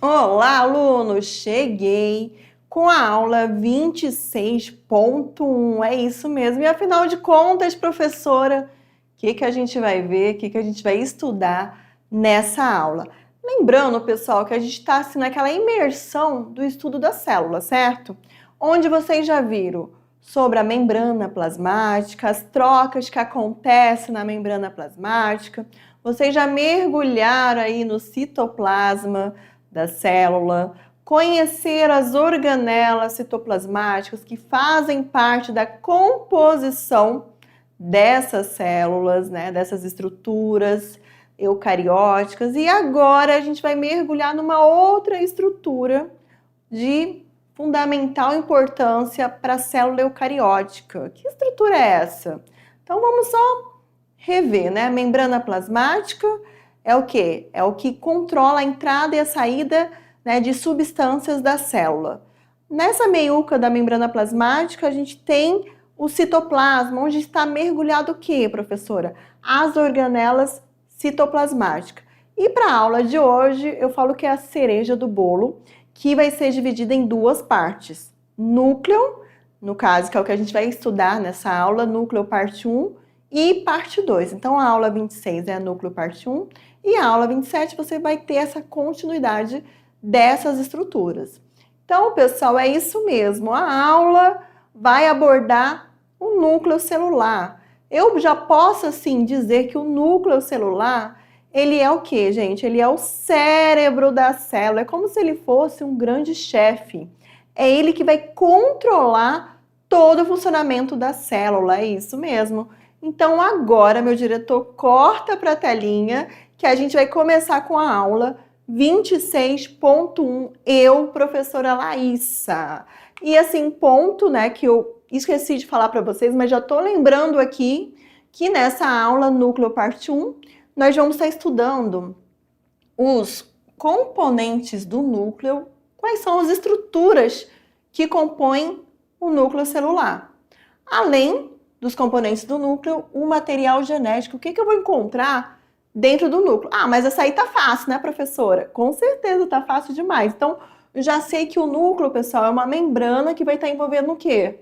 Olá, alunos! Cheguei com a aula 26.1. É isso mesmo. E afinal de contas, professora, o que a gente vai ver, o que a gente vai estudar nessa aula? Lembrando, pessoal, que a gente está assim, naquela imersão do estudo da célula, certo? Onde vocês já viram sobre a membrana plasmática, as trocas que acontecem na membrana plasmática. Vocês já mergulharam aí no citoplasma da célula, conhecer as organelas citoplasmáticas que fazem parte da composição dessas células, né, dessas estruturas eucarióticas. E agora a gente vai mergulhar numa outra estrutura de fundamental importância para a célula eucariótica. Que estrutura é essa? Então vamos só rever, né? A membrana plasmática é o quê? É o que controla a entrada e a saída, né, de substâncias da célula. Nessa meiuca da membrana plasmática, a gente tem o citoplasma, onde está mergulhado o quê, professora? As organelas citoplasmáticas. E para a aula de hoje, eu falo que é a cereja do bolo, que vai ser dividida em duas partes. Núcleo, no caso, que é o que a gente vai estudar nessa aula, núcleo parte 1 e parte 2. Então, a aula 26 é a núcleo parte 1 e a aula 27 você vai ter essa continuidade dessas estruturas. Então, pessoal, é isso mesmo. A aula vai abordar o núcleo celular. Eu já posso, assim, dizer que o núcleo celular, ele é o quê, gente? Ele é o cérebro da célula. É como se ele fosse um grande chefe. É ele que vai controlar todo o funcionamento da célula. É isso mesmo. Então, agora, meu diretor, corta para a telinha que a gente vai começar com a aula 26.1, eu, professora Laísa. E assim, ponto, né, que eu esqueci de falar para vocês, mas já estou lembrando aqui que nessa aula, núcleo parte 1, nós vamos estar estudando os componentes do núcleo, quais são as estruturas que compõem o núcleo celular. Além dos componentes do núcleo, o material genético, o que eu vou encontrar dentro do núcleo? Ah, mas essa aí tá fácil, né, professora? Com certeza tá fácil demais. Então, eu já sei que o núcleo, pessoal, é uma membrana que vai estar envolvendo o quê?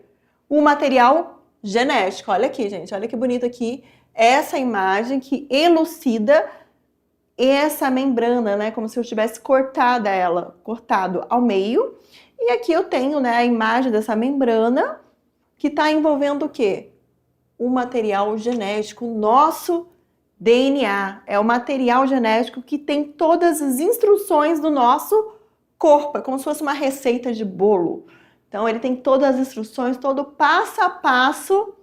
O material genético. Olha aqui, gente, olha que bonito aqui essa imagem que elucida essa membrana, né, como se eu tivesse cortado ao meio. E aqui eu tenho, né, a imagem dessa membrana que está envolvendo o quê? O material genético, o nosso DNA. É o material genético que tem todas as instruções do nosso corpo, é como se fosse uma receita de bolo. Então, ele tem todas as instruções, todo o passo a passo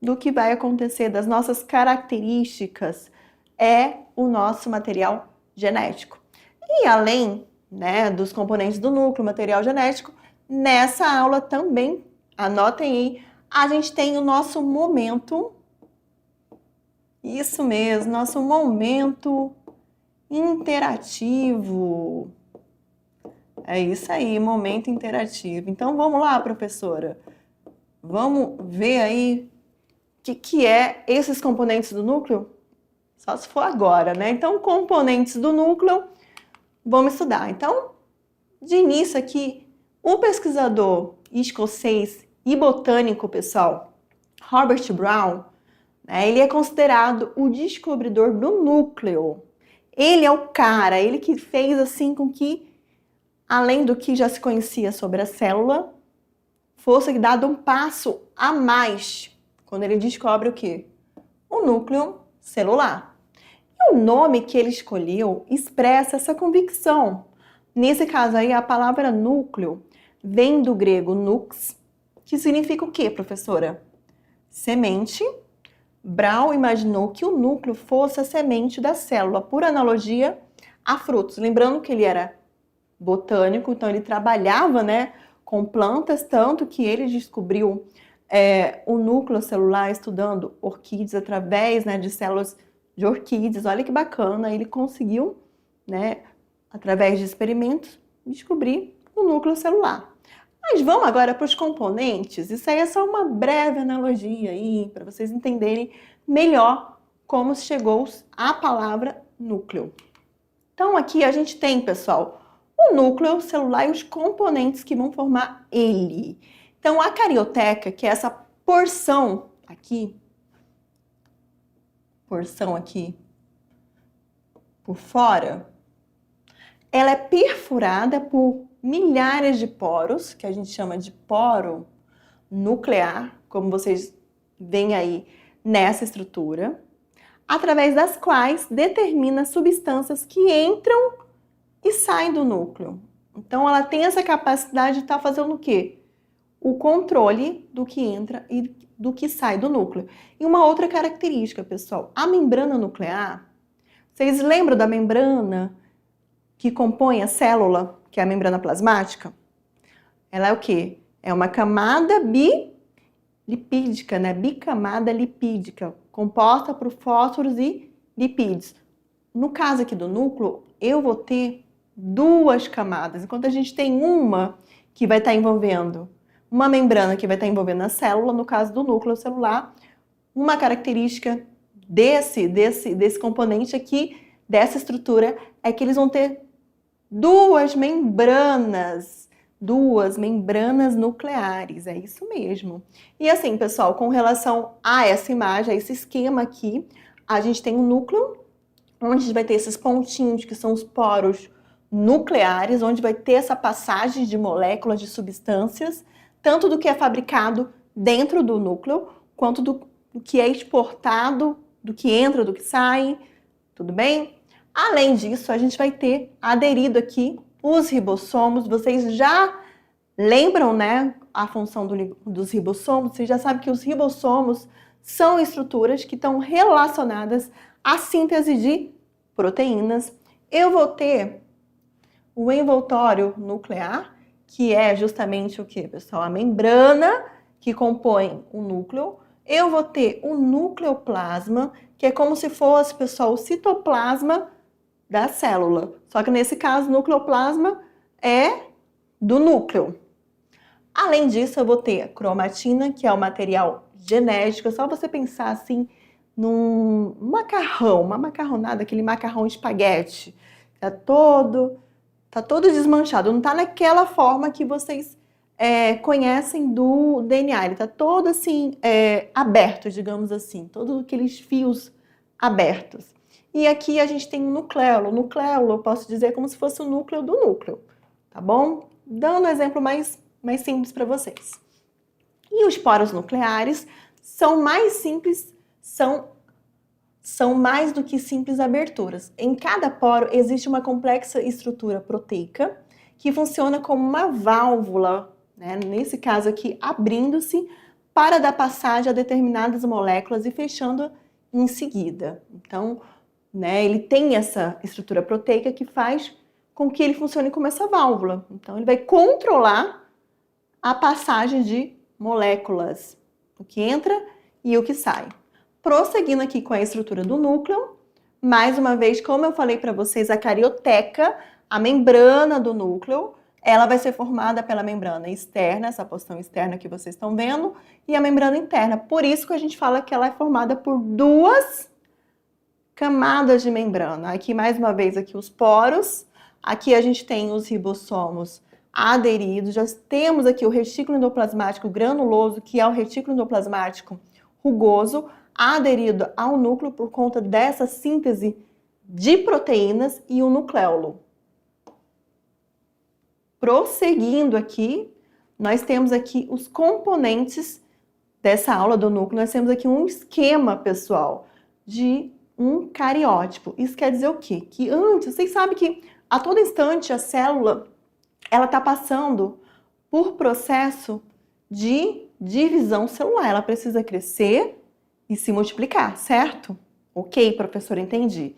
do que vai acontecer, das nossas características, é o nosso material genético. E além, né, dos componentes do núcleo, material genético, nessa aula também, anotem aí, a gente tem o nosso momento, isso mesmo, nosso momento interativo. É isso aí, momento interativo. Então, vamos lá, professora. Vamos ver aí o que é esses componentes do núcleo? Só se for agora, né? Então, componentes do núcleo, vamos estudar. Então, de início aqui, o pesquisador escocês e botânico, pessoal, Robert Brown, né, ele é considerado o descobridor do núcleo. Ele é o cara, ele que fez assim com que, além do que já se conhecia sobre a célula, fosse dado um passo a mais quando ele descobre o quê? O núcleo celular. E o nome que ele escolheu expressa essa convicção. Nesse caso aí, a palavra núcleo vem do grego nux, que significa o quê, professora? Semente. Brown imaginou que o núcleo fosse a semente da célula, por analogia a frutos. Lembrando que ele era botânico, então ele trabalhava, né, com plantas, tanto que ele descobriu o núcleo celular estudando orquídeas através, né, de células de orquídeas. Olha que bacana, ele conseguiu, né, através de experimentos, descobrir o núcleo celular. Mas vamos agora para os componentes. Isso aí é só uma breve analogia aí, para vocês entenderem melhor como chegou à palavra núcleo. Então aqui a gente tem, pessoal, o núcleo celular e os componentes que vão formar ele. Então, a carioteca, que é essa porção aqui por fora, ela é perfurada por milhares de poros, que a gente chama de poro nuclear, como vocês veem aí nessa estrutura, através das quais determina substâncias que entram e saem do núcleo. Então, ela tem essa capacidade de estar fazendo o quê? O controle do que entra e do que sai do núcleo. E uma outra característica, pessoal, a membrana nuclear, vocês lembram da membrana que compõe a célula, que é a membrana plasmática? Ela é o quê? É uma camada bilipídica, né? Bicamada lipídica, composta por fósforos e lipídios. No caso aqui do núcleo, eu vou ter duas camadas, enquanto a gente tem uma que vai estar envolvendo uma membrana que vai estar envolvendo a célula, no caso do núcleo celular, uma característica desse componente aqui, dessa estrutura, é que eles vão ter duas membranas nucleares, é isso mesmo. E assim, pessoal, com relação a essa imagem, a esse esquema aqui, a gente tem um núcleo, onde a gente vai ter esses pontinhos, que são os poros nucleares, onde vai ter essa passagem de moléculas, de substâncias, tanto do que é fabricado dentro do núcleo, quanto do que é exportado, do que entra, do que sai, tudo bem? Além disso, a gente vai ter aderido aqui os ribossomos. Vocês já lembram, né, a função dos ribossomos? Vocês já sabem que os ribossomos são estruturas que estão relacionadas à síntese de proteínas. Eu vou ter o envoltório nuclear, que é justamente o que, pessoal? A membrana que compõe o núcleo. Eu vou ter o nucleoplasma, que é como se fosse, pessoal, o citoplasma da célula. Só que nesse caso, o nucleoplasma é do núcleo. Além disso, eu vou ter a cromatina, que é o material genético. É só você pensar assim num macarrão, uma macarronada, aquele macarrão espaguete. Tá todo desmanchado, não tá naquela forma que vocês conhecem do DNA. Ele tá todo assim, aberto, digamos assim, todos aqueles fios abertos. E aqui a gente tem um nucleolo. O nucleolo, eu posso dizer, como se fosse o núcleo do núcleo, tá bom? Dando um exemplo mais simples para vocês. E os poros nucleares são mais simples, são mais do que simples aberturas. Em cada poro existe uma complexa estrutura proteica que funciona como uma válvula, né? Nesse caso aqui, abrindo-se para dar passagem a determinadas moléculas e fechando em seguida. Então, né, ele tem essa estrutura proteica que faz com que ele funcione como essa válvula. Então, ele vai controlar a passagem de moléculas, o que entra e o que sai. Prosseguindo aqui com a estrutura do núcleo, mais uma vez, como eu falei para vocês, a carioteca, a membrana do núcleo, ela vai ser formada pela membrana externa, essa porção externa que vocês estão vendo, e a membrana interna. Por isso que a gente fala que ela é formada por duas camadas de membrana. Aqui, mais uma vez, aqui os poros, aqui a gente tem os ribossomos aderidos, já temos aqui o retículo endoplasmático granuloso, que é o retículo endoplasmático rugoso, aderido ao núcleo por conta dessa síntese de proteínas e o nucleolo. Prosseguindo aqui, nós temos aqui os componentes dessa aula do núcleo. Nós temos aqui um esquema, pessoal, de um cariótipo. Isso quer dizer o quê? Que antes, vocês sabem que a todo instante a célula ela está passando por processo de divisão celular. Ela precisa crescer e se multiplicar, certo? Ok, professor, entendi.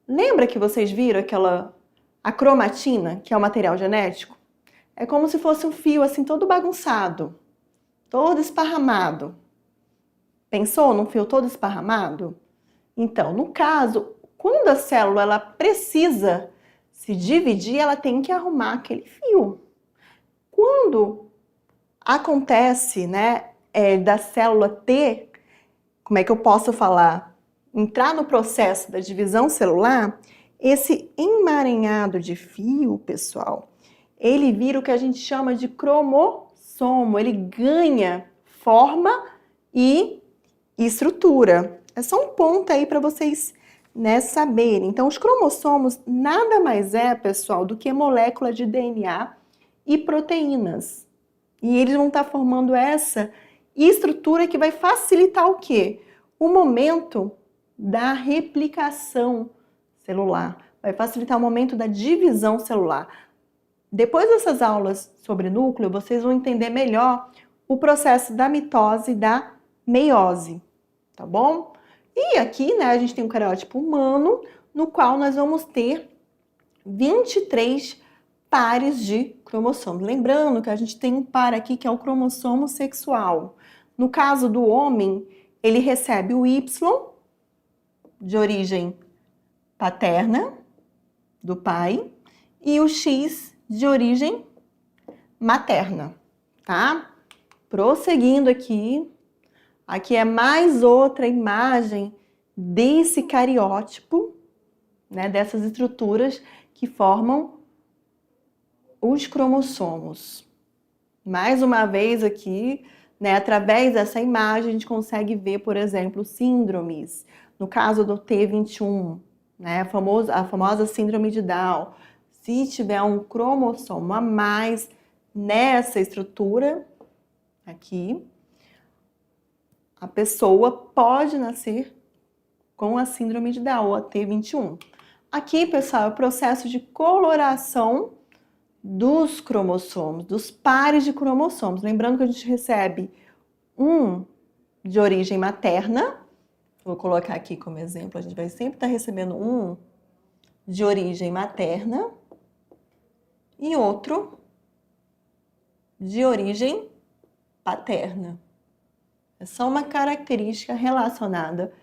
Lembra que vocês viram a cromatina, que é o material genético? É como se fosse um fio assim todo bagunçado, todo esparramado. Pensou num fio todo esparramado? Então, no caso, quando a célula ela precisa se dividir, ela tem que arrumar aquele fio. Quando acontece, né, da célula ter, como é que eu posso falar, entrar no processo da divisão celular, esse emaranhado de fio, pessoal, ele vira o que a gente chama de cromossomo. Ele ganha forma e estrutura. É só um ponto aí para vocês, né, saberem. Então, os cromossomos nada mais é, pessoal, do que molécula de DNA e proteínas. E eles vão estar formando essa estrutura que vai facilitar o quê? O momento da replicação celular. Vai facilitar o momento da divisão celular. Depois dessas aulas sobre núcleo, vocês vão entender melhor o processo da mitose e da meiose, tá bom? E aqui, né, a gente tem um cariótipo humano, no qual nós vamos ter 23 pares de cromossomos. Lembrando que a gente tem um par aqui que é o cromossomo sexual. No caso do homem, ele recebe o Y de origem paterna do pai e o X de origem materna, tá? Prosseguindo aqui, aqui é mais outra imagem desse cariótipo, né, dessas estruturas que formam os cromossomos. Mais uma vez aqui, né, através dessa imagem, a gente consegue ver, por exemplo, síndromes. No caso do T21, né, a famosa síndrome de Down. Se tiver um cromossomo a mais nessa estrutura aqui, a pessoa pode nascer com a síndrome de Down, ou a T21. Aqui, pessoal, é o processo de coloração dos cromossomos, dos pares de cromossomos. Lembrando que a gente recebe um de origem materna, vou colocar aqui como exemplo, a gente vai sempre estar recebendo um de origem materna e outro de origem paterna. É só uma característica relacionada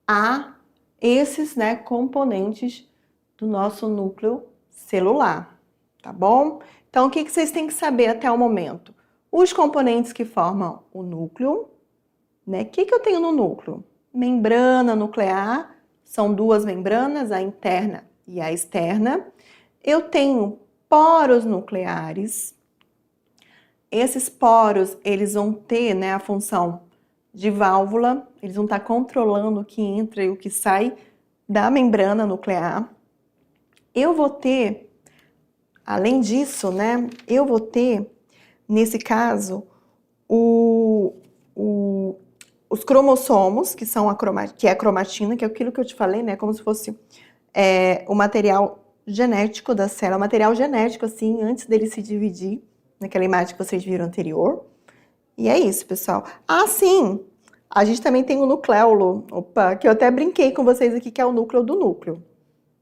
a esses, né, componentes do nosso núcleo celular. Tá bom? Então, o que vocês têm que saber até o momento? Os componentes que formam o núcleo, né? O que eu tenho no núcleo? Membrana nuclear, são duas membranas, a interna e a externa. Eu tenho poros nucleares. Esses poros, eles vão ter, né, a função de válvula, eles vão estar controlando o que entra e o que sai da membrana nuclear. Eu vou ter, além disso, né, eu vou ter, nesse caso, os cromossomos, que são que é a cromatina, que é aquilo que eu te falei, né, como se fosse o material genético da célula, o material genético, assim, antes dele se dividir, naquela imagem que vocês viram anterior. E é isso, pessoal. Ah, sim! A gente também tem o nucleolo, que eu até brinquei com vocês aqui, que é o núcleo do núcleo,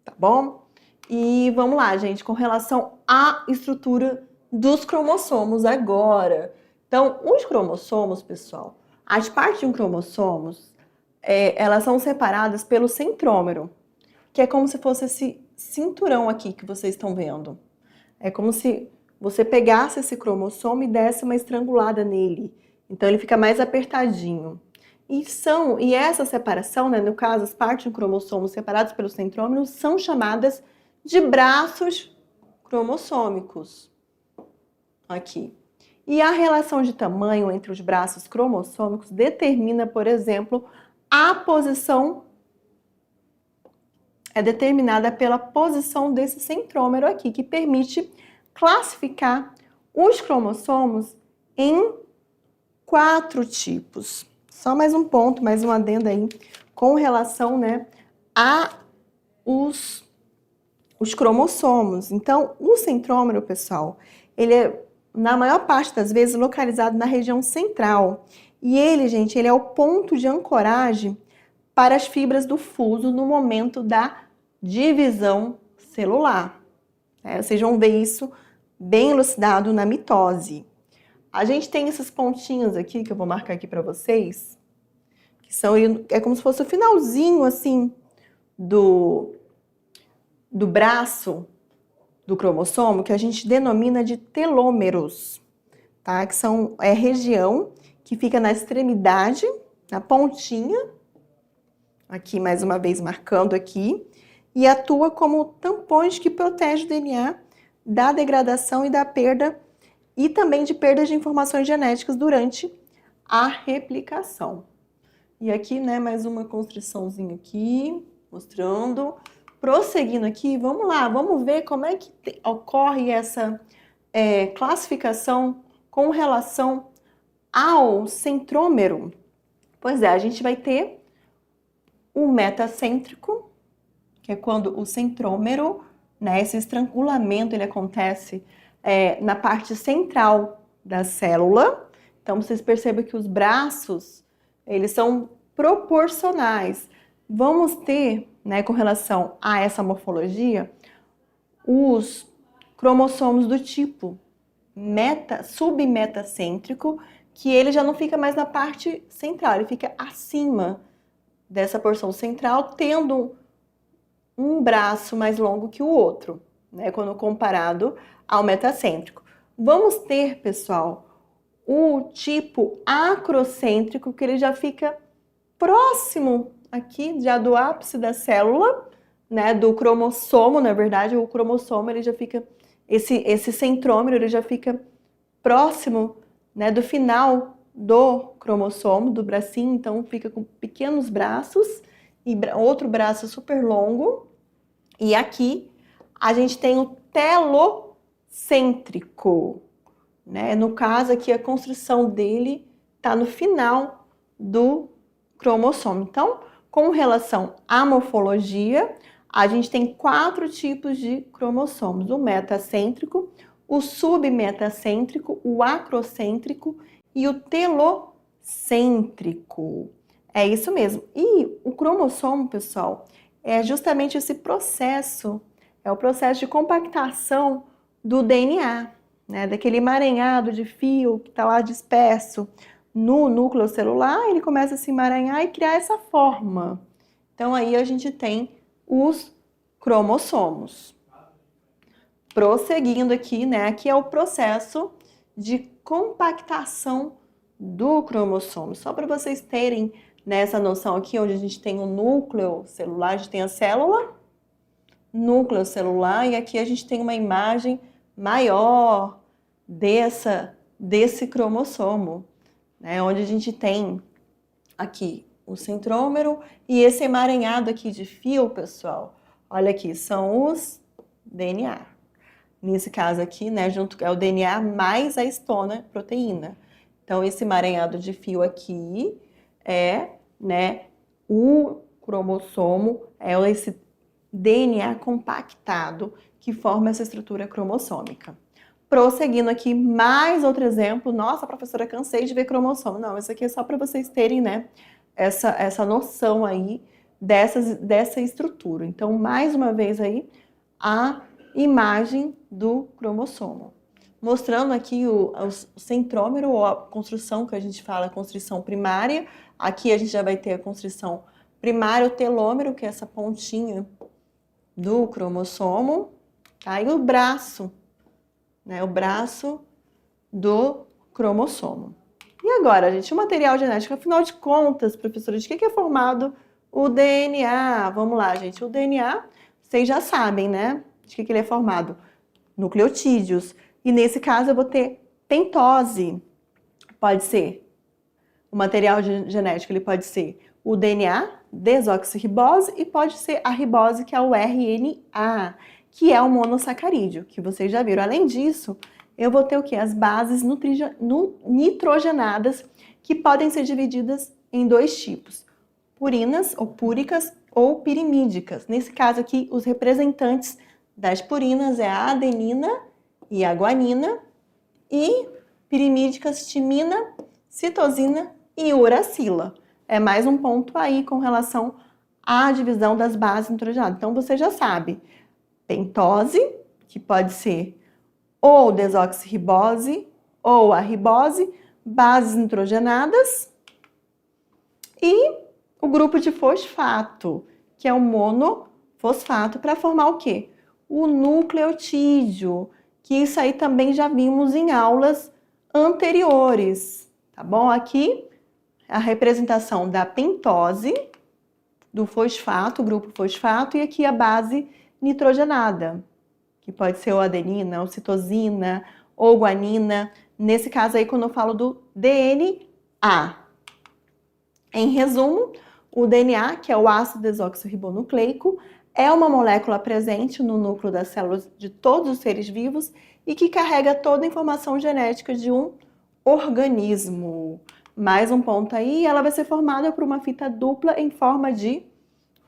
tá bom? E vamos lá, gente, com relação à estrutura dos cromossomos agora. Então, os cromossomos, pessoal, as partes de um cromossomo, elas são separadas pelo centrômero, que é como se fosse esse cinturão aqui que vocês estão vendo. É como se você pegasse esse cromossomo e desse uma estrangulada nele. Então, ele fica mais apertadinho. E essa separação, né, no caso, as partes de um cromossomo separadas pelo centrômero são chamadas de braços cromossômicos. Aqui. E a relação de tamanho entre os braços cromossômicos determina, por exemplo, a posição é determinada pela posição desse centrômero aqui, que permite classificar os cromossomos em 4 tipos. Só mais um ponto, mais um adendo aí, com relação, né, a os cromossomos. Então, o centrômero, pessoal, ele é, na maior parte das vezes, localizado na região central. E ele, gente, ele é o ponto de ancoragem para as fibras do fuso no momento da divisão celular. Vocês vão ver isso bem elucidado na mitose. A gente tem esses pontinhos aqui, que eu vou marcar aqui para vocês, que é como se fosse o finalzinho, assim, do braço do cromossomo, que a gente denomina de telômeros, tá? Que é região que fica na extremidade, na pontinha, aqui mais uma vez marcando aqui, e atua como tampões que protegem o DNA da degradação e da perda, e também de perda de informações genéticas durante a replicação. E aqui, né, mais uma constriçãozinha aqui, mostrando. Prosseguindo aqui, vamos lá, vamos ver como é que ocorre essa classificação com relação ao centrômero. Pois é, a gente vai ter o metacêntrico, que é quando o centrômero, né, esse estrangulamento, ele acontece na parte central da célula. Então, vocês percebem que os braços, eles são proporcionais. Vamos ter, né, com relação a essa morfologia, os cromossomos do tipo submetacêntrico, que ele já não fica mais na parte central, ele fica acima dessa porção central, tendo um braço mais longo que o outro, né, quando comparado ao metacêntrico. Vamos ter, pessoal, o tipo acrocêntrico, que ele já fica próximo aqui já do ápice da célula, né, do cromossomo, na verdade, o cromossomo ele já fica, esse centrômero ele já fica próximo, né, do final do cromossomo, do bracinho, então fica com pequenos braços e outro braço super longo. E aqui a gente tem o telocêntrico, né? No caso aqui a construção dele está no final do cromossomo. Então, com relação à morfologia, a gente tem 4 tipos de cromossomos: o metacêntrico, o submetacêntrico, o acrocêntrico e o telocêntrico. É isso mesmo. E o cromossomo, pessoal, é justamente esse processo, é o processo de compactação do DNA, né? Daquele emaranhado de fio que está lá disperso no núcleo celular, ele começa a se emaranhar e criar essa forma. Então aí a gente tem os cromossomos. Prosseguindo aqui, né? Aqui é o processo de compactação do cromossomo. Só para vocês terem nessa noção aqui, onde a gente tem o núcleo celular, a gente tem a célula, núcleo celular, e aqui a gente tem uma imagem maior desse cromossomo, né? Onde a gente tem aqui o centrômero e esse emaranhado aqui de fio, pessoal. Olha aqui, são os DNA. Nesse caso aqui, né, junto é o DNA mais a histona proteína. Então, esse emaranhado de fio aqui é, né, o cromossomo, é esse DNA compactado que forma essa estrutura cromossômica. Prosseguindo aqui, mais outro exemplo. Nossa, professora, cansei de ver cromossomo. Não, isso aqui é só para vocês terem, né, essa noção aí dessa estrutura. Então, mais uma vez aí, a imagem do cromossomo. Mostrando aqui o centrômero, ou a construção que a gente fala, a constrição primária. Aqui a gente já vai ter a constrição primária, o telômero, que é essa pontinha do cromossomo. Tá? E o braço, né? O braço do cromossomo. E agora, gente, o material genético, afinal de contas, professora, de que é formado o DNA? Vamos lá, gente. O DNA, vocês já sabem, né? De que ele é formado? Nucleotídeos. E nesse caso eu vou ter pentose. Pode ser o material genético, ele pode ser o DNA, desoxirribose, e pode ser a ribose, que é o RNA, que é o monossacarídeo, que vocês já viram. Além disso, eu vou ter o quê? As bases nitrogenadas, que podem ser divididas em 2 tipos: purinas ou púricas ou pirimídicas. Nesse caso aqui, os representantes das purinas é a adenina e a guanina, e pirimídicas, timina, citosina e uracila. É mais um ponto aí com relação à divisão das bases nitrogenadas. Então você já sabe, pentose, que pode ser ou desoxirribose ou a ribose, bases nitrogenadas, e o grupo de fosfato, que é o monofosfato, para formar o quê? O nucleotídeo, que isso aí também já vimos em aulas anteriores, tá bom? Aqui a representação da pentose, do fosfato, o grupo fosfato, e aqui a base nitrogenada, que pode ser ou adenina, ou citosina, ou guanina. Nesse caso aí, quando eu falo do DNA. Em resumo, o DNA, que é o ácido desoxirribonucleico, é uma molécula presente no núcleo das células de todos os seres vivos e que carrega toda a informação genética de um organismo. Mais um ponto aí, ela vai ser formada por uma fita dupla em forma de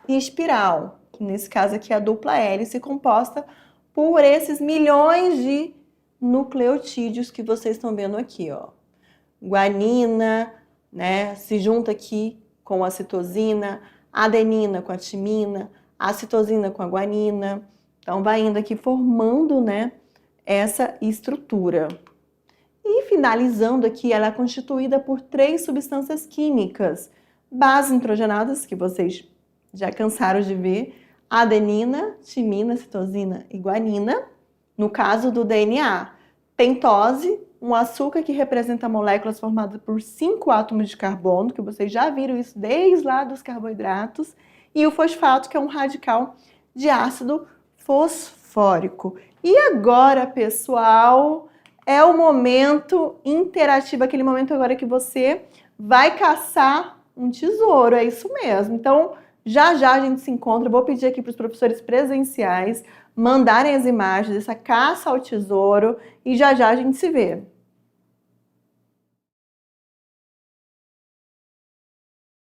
espiral, que nesse caso aqui é a dupla hélice, composta por esses milhões de nucleotídeos que vocês estão vendo aqui, ó. Guanina, né, se junta aqui com a citosina, a adenina com a timina, a citosina com a guanina. Então, vai indo aqui formando, né, essa estrutura. E finalizando aqui, ela é constituída por 3 substâncias químicas, bases nitrogenadas, que vocês já cansaram de ver, adenina, timina, citosina e guanina. No caso do DNA, pentose, um açúcar que representa moléculas formadas por 5 átomos de carbono, que vocês já viram isso desde lá dos carboidratos, e o fosfato, que é um radical de ácido fosfórico. E agora, pessoal, é o momento interativo, aquele momento agora que você vai caçar um tesouro, é isso mesmo. Então, já já a gente se encontra, vou pedir aqui para os professores presenciais mandarem as imagens dessa caça ao tesouro e já já a gente se vê.